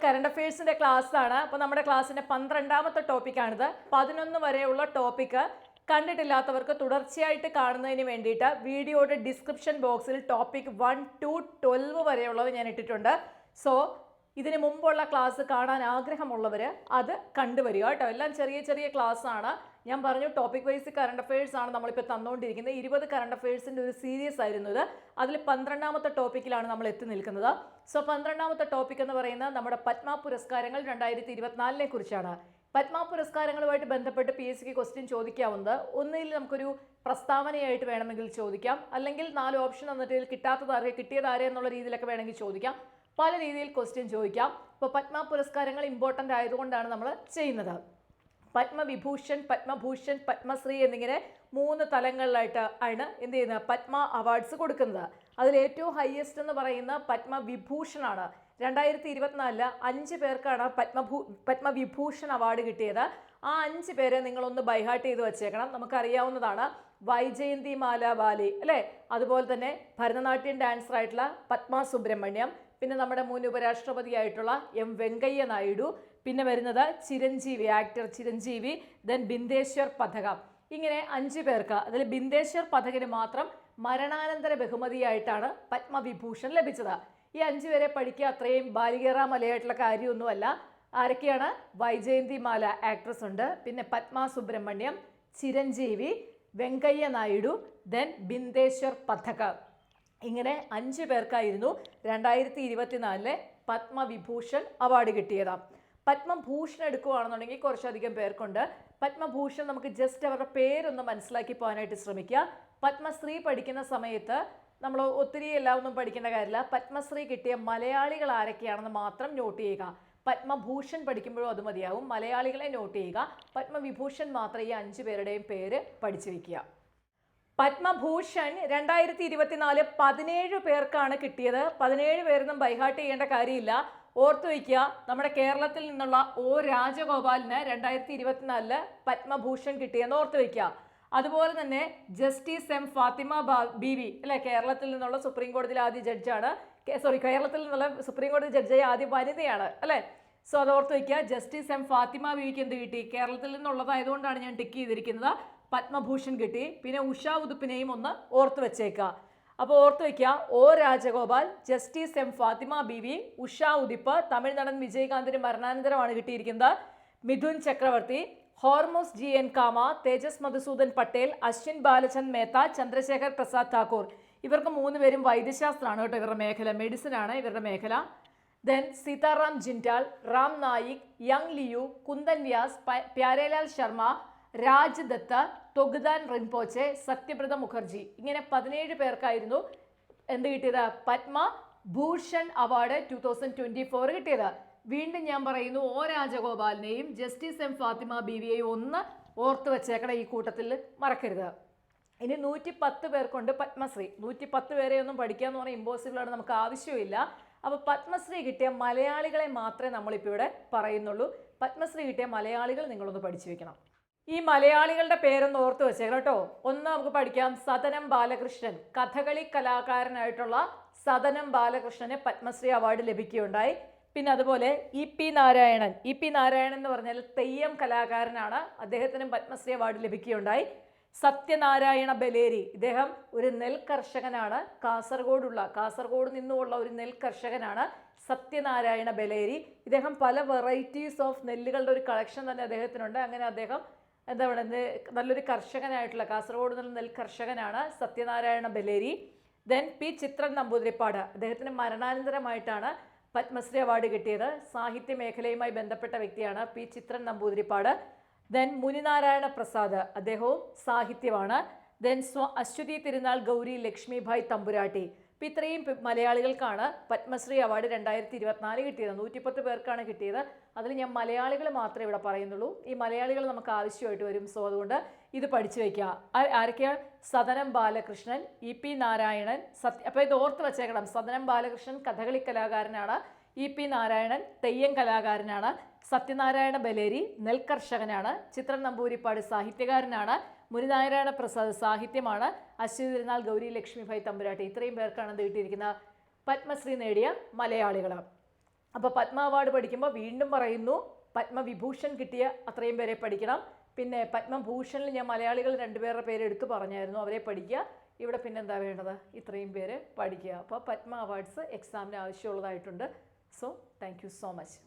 Current അഫയേഴ്സിന്റെ class ആണ്. അപ്പോൾ നമ്മുടെ ക്ലാസ്സിന്റെ 12ാമത്തെ ടോപ്പിക്കാണിത്. 11 വരെയുള്ള ടോപ്പിക്ക് കണ്ടിട്ടില്ലാത്തവർക്ക് തുടർച്ചയായിട്ട് കാണുന്നതിന് വേണ്ടിയിട്ട് വീഡിയോയുടെ ഡിസ്ക്രിപ്ഷൻ ബോക്സിൽ ടോപ്പിക് 1 to 12 വരെയുള്ളത് ഞാൻ ഇട്ടിട്ടുണ്ട്. സോ ഇതിന് മുമ്പുള്ള ക്ലാസ് കാണാൻ ആഗ്രഹമുള്ളവർ അത് കണ്ടുവരിക കേട്ടോ. എല്ലാം ചെറിയ ചെറിയ ക്ലാസ് ആണ്. ഞാൻ പറഞ്ഞു ടോപ്പിക് വൈസ് കറണ്ട് അഫയേഴ്സ് ആണ് നമ്മളിപ്പോൾ തന്നുകൊണ്ടിരിക്കുന്നത്. 20 കറണ്ട് അഫയേഴ്സിൻ്റെ ഒരു സീരീസ് ആയിരുന്നു ഇത്. അതിൽ 12ാമത്തെ ടോപ്പിക്കിലാണ് നമ്മൾ എത്തി നിൽക്കുന്നത്. സോ 12ാമത്തെ ടോപ്പിക് എന്ന് പറയുന്നത് നമ്മുടെ പത്മ പുരസ്കാരങ്ങൾ 2024 കുറിച്ചാണ്. പത്മ പുരസ്കാരങ്ങളുമായിട്ട് ബന്ധപ്പെട്ട് PSCക്ക് ക്വസ്റ്റ്യൻ ചോദിക്കാവുന്നത് ഒന്നിൽ നമുക്കൊരു പ്രസ്താവനയായിട്ട് വേണമെങ്കിൽ ചോദിക്കാം, അല്ലെങ്കിൽ 4 ഓപ്ഷൻ തന്നിട്ട് കിട്ടാത്തതാരെ കിട്ടിയതാരെ എന്നുള്ള രീതിയിലൊക്കെ വേണമെങ്കിൽ ചോദിക്കാം. പല രീതിയിൽ ക്വസ്റ്റ്യൻ ചോദിക്കാം. ഇപ്പോൾ പത്മ പുരസ്കാരങ്ങൾ ഇമ്പോർട്ടൻ്റ് ആയതുകൊണ്ടാണ് നമ്മൾ ചെയ്യുന്നത്. പത്മവിഭൂഷൺ, പത്മഭൂഷൺ, പത്മശ്രീ എന്നിങ്ങനെ 3 തലങ്ങളിലായിട്ട് ആണ് എന്ത് ചെയ്യുന്നത് പത്മ അവാർഡ്സ് കൊടുക്കുന്നത്. അതിൽ ഏറ്റവും ഹയസ്റ്റ് എന്ന് പറയുന്ന പത്മവിഭൂഷണാണ്. 2024 5 പേർക്കാണ് പത്മവിഭൂഷൺ അവാർഡ് കിട്ടിയത്. ആ 5 പേരെ നിങ്ങളൊന്ന് ബൈഹാർട്ട് ചെയ്ത് വെച്ചേക്കണം. നമുക്കറിയാവുന്നതാണ് വൈജയന്തിമാല ബാലി അല്ലേ, അതുപോലെ തന്നെ ഭരതനാട്യം ഡാൻസർ ആയിട്ടുള്ള പത്മ സുബ്രഹ്മണ്യം, പിന്നെ നമ്മുടെ മുൻ ഉപരാഷ്ട്രപതിയായിട്ടുള്ള M വെങ്കയ്യ നായിഡു, പിന്നെ വരുന്നത് ചിരഞ്ജീവി, ആക്ടർ ചിരഞ്ജീവി, ദെൻ ബിന്ദേശ്വർ പഥക. ഇങ്ങനെ 5 പേർക്ക്. അതിൽ ബിന്ദേശ്വർ പഥകിന് മാത്രം മരണാനന്തര ബഹുമതിയായിട്ടാണ് പത്മവിഭൂഷൺ ലഭിച്ചത്. ഈ 5 പേരെ പഠിക്കുക അത്രയും ബാലികേറ മലയായിട്ടുള്ള കാര്യമൊന്നുമല്ല. ആരൊക്കെയാണ്? വൈജയന്തിമാല ആക്ട്രസ് ഉണ്ട്, പിന്നെ പത്മ സുബ്രഹ്മണ്യം, ചിരഞ്ജീവി, വെങ്കയ്യ നായിഡു, ദെൻ ബിന്ദേശ്വർ പഥക. ഇങ്ങനെ 5 പേർക്കായിരുന്നു 2024 പത്മവിഭൂഷൺ അവാർഡ് കിട്ടിയത്. പത്മഭൂഷൺ എടുക്കുകയാണെന്നുണ്ടെങ്കിൽ കുറച്ചധികം പേർക്കുണ്ട്. പത്മഭൂഷൺ നമുക്ക് ജസ്റ്റ് അവരുടെ പേരൊന്ന് മനസ്സിലാക്കി പോകാനായിട്ട് ശ്രമിക്കുക. പത്മശ്രീ പഠിക്കുന്ന സമയത്ത് നമ്മൾ ഒത്തിരി എല്ലാം ഒന്നും പഠിക്കേണ്ട കാര്യമില്ല. പത്മശ്രീ കിട്ടിയ മലയാളികൾ ആരൊക്കെയാണെന്ന് മാത്രം നോട്ട് ചെയ്യുക. പത്മഭൂഷൺ പഠിക്കുമ്പോഴും അത് മതിയാവും. മലയാളികളെ നോട്ട് ചെയ്യുക. പത്മവിഭൂഷൺ മാത്രം ഈ 5 പേരുടെയും പേര് പഠിച്ചു വയ്ക്കുക. പത്മഭൂഷൺ 2024 17 പേർക്കാണ് കിട്ടിയത്. 17 പേരൊന്നും ബൈഹാർട്ട് ചെയ്യേണ്ട കാര്യമില്ല, ഓർത്തു വയ്ക്കുക. നമ്മുടെ കേരളത്തിൽ നിന്നുള്ള O രാജഗോപാലിന് 2024 പത്മഭൂഷൺ കിട്ടിയെന്ന് ഓർത്തു വയ്ക്കുക. അതുപോലെ തന്നെ ജസ്റ്റിസ് M ഫാത്തിമ ബീവി അല്ലെ, കേരളത്തിൽ നിന്നുള്ള സുപ്രീം കോടതിയിലെ ആദ്യ ജഡ്ജാണ്. കേരളത്തിൽ നിന്നുള്ള സുപ്രീം കോടതി ജഡ്ജായ ആദ്യ വനിതയാണ് അല്ലേ. സോ അത് ഓർത്ത് വയ്ക്കുക. ജസ്റ്റിസ് M ഫാത്തിമ ബീവിക്ക് എന്ത് കിട്ടി? കേരളത്തിൽ നിന്നുള്ളതായതുകൊണ്ടാണ് ഞാൻ ടിക്ക് ചെയ്തിരിക്കുന്നത്. പത്മഭൂഷൺ കിട്ടി. പിന്നെ ഉഷ ഉദുപ്പിനെയും ഒന്ന് ഓർത്ത് വെച്ചേക്കുക. അപ്പോൾ ഓർത്ത് വയ്ക്കുക, O Rajagopal, justice M Fathima Beevi, Usha Uthup, Tamil നടൻ വിജയകാന്തിന് മരണാനന്തരമാണ് കിട്ടിയിരിക്കുന്നത്. മിഥുൻ ചക്രവർത്തി, ഹോർമോസ് GN കാമ, തേജസ് മധുസൂദൻ പട്ടേൽ, അശ്വിൻ ബാലചന്ദ് മേത്ത, ചന്ദ്രശേഖർ പ്രസാദ് താക്കൂർ. ഇവർക്ക് 3 പേരും വൈദ്യശാസ്ത്രമാണ് കേട്ടോ ഇവരുടെ മേഖല, മെഡിസിൻ ആണ് ഇവരുടെ മേഖല. Then Sitaram Jindal, Ram Naik, Yang Liu, Kundan Vyas, Pyarelal Sharma, Raj Dutta, Thogdan Rinpoche, Satyabrata Mukherjee. ഇങ്ങനെ 17 പേർക്കായിരുന്നു എന്ത് കിട്ടിയത്? പത്മഭൂഷൺ അവാർഡ് 2024 കിട്ടിയത്. വീണ്ടും ഞാൻ പറയുന്നു, O രാജഗോപാലിനെയും ജസ്റ്റിസ് M ഫാത്തിമ ബീവിയെയും ഒന്ന് ഓർത്ത് വെച്ചേക്കണം, ഈ കൂട്ടത്തിൽ മറക്കരുത്. ഇനി 110 പേർക്കുണ്ട് പത്മശ്രീ. 110 പേരെ ഒന്നും പഠിക്കുക എന്ന് പറഞ്ഞാൽ ഇമ്പോസിബിൾ ആണ്, നമുക്ക് ആവശ്യമില്ല. അപ്പോൾ പത്മശ്രീ കിട്ടിയ മലയാളികളെ മാത്രമേ നമ്മളിപ്പോൾ ഇവിടെ പറയുന്നുള്ളൂ. പത്മശ്രീ കിട്ടിയ മലയാളികൾ നിങ്ങളൊന്ന് പഠിച്ചു വെക്കണം. ഈ മലയാളികളുടെ പേരൊന്ന് ഓർത്ത് വെച്ചേക്കണം കേട്ടോ. ഒന്ന് നമുക്ക് പഠിക്കാം. സദനം ബാലകൃഷ്ണൻ, കഥകളി കലാകാരനായിട്ടുള്ള സദനം ബാലകൃഷ്ണന് പത്മശ്രീ അവാർഡ് ലഭിക്കുകയുണ്ടായി. പിന്നെ അതുപോലെ EP നാരായണൻ. EP നാരായണൻ എന്ന് പറഞ്ഞാൽ തെയ്യം കലാകാരനാണ്, അദ്ദേഹത്തിനും പത്മശ്രീ അവാർഡ് ലഭിക്കുകയുണ്ടായി. സത്യനാരായണ ബലേരി, ഇദ്ദേഹം ഒരു നെൽ കർഷകനാണ്. കാസർഗോഡ് നിന്നുമുള്ള ഒരു നെൽ കർഷകനാണ് സത്യനാരായണ ബലേരി. ഇദ്ദേഹം പല വെറൈറ്റീസ് ഓഫ് നെല്ലുകളുടെ ഒരു കളക്ഷൻ തന്നെ അദ്ദേഹത്തിനുണ്ട്. അങ്ങനെ അദ്ദേഹം എന്താ പറയുക, നല്ലൊരു കർഷകനായിട്ടുള്ള കാസർഗോഡ് നിന്നുള്ള നെൽ കർഷകനാണ് സത്യനാരായണ ബലേരി. ദെൻ P ചിത്രൻ നമ്പൂതിരിപ്പാട്, അദ്ദേഹത്തിന് മരണാനന്തരമായിട്ടാണ് പത്മശ്രീ അവാർഡ് കിട്ടിയത്. സാഹിത്യ മേഖലയുമായി ബന്ധപ്പെട്ട വ്യക്തിയാണ് P ചിത്രൻ നമ്പൂതിരിപ്പാട്. ദെൻ മുനിനാരായണ പ്രസാദ്, അദ്ദേഹവും സാഹിത്യമാണ്. ദെൻ അശ്വതി തിരുനാൾ ഗൗരി ലക്ഷ്മിഭായ് തമ്പുരാട്ടി. അപ്പോൾ ഇത്രയും മലയാളികൾക്കാണ് പത്മശ്രീ അവാർഡ് 2024 കിട്ടിയത്. 110 പേർക്കാണ് കിട്ടിയത്. അതിൽ ഞാൻ മലയാളികൾ മാത്രമേ ഇവിടെ പറയുന്നുള്ളൂ. ഈ മലയാളികൾ നമുക്ക് ആവശ്യമായിട്ട് വരും. സോ അതുകൊണ്ട് ഇത് പഠിച്ചു വയ്ക്കുക. ആരൊക്കെയാണ്? സദനം ബാലകൃഷ്ണൻ, EP നാരായണൻ, അപ്പോൾ ഇത് ഓർത്ത് വെച്ചേക്കണം. സദനം ബാലകൃഷ്ണൻ കഥകളി കലാകാരനാണ്. EP നാരായണൻ തെയ്യം കലാകാരനാണ്. സത്യനാരായണ ബലേരി നെൽകർഷകനാണ്. ചിത്രൻ നമ്പൂതിരിപ്പാട് സാഹിത്യകാരനാണ്. മുനിനാരായണ പ്രസാദ് സാഹിത്യമാണ്. അശ്വതി തിരുനാൾ ഗൗരി ലക്ഷ്മിഭായ് തമ്പുരാട്ടി. ഇത്രയും പേർക്കാണ് കിട്ടിയിരിക്കുന്ന പത്മശ്രീ നേടിയ മലയാളികൾ. അപ്പോൾ പത്മ അവാർഡ് പഠിക്കുമ്പോൾ വീണ്ടും പറയുന്നു, പത്മവിഭൂഷൺ കിട്ടിയ അത്രയും പേരെ പഠിക്കണം. പിന്നെ പത്മഭൂഷണിൽ ഞാൻ മലയാളികൾ 2 പേരുടെ പേര് എടുത്തു പറഞ്ഞായിരുന്നു, അവരെ പഠിക്കുക. ഇവിടെ പിന്നെ എന്താ വേണ്ടത്? ഇത്രയും പേര് പഠിക്കുക. അപ്പോൾ പത്മ അവാർഡ്സ് എക്സാമിന് ആവശ്യമുള്ളതായിട്ടുണ്ട്. So thank you so much.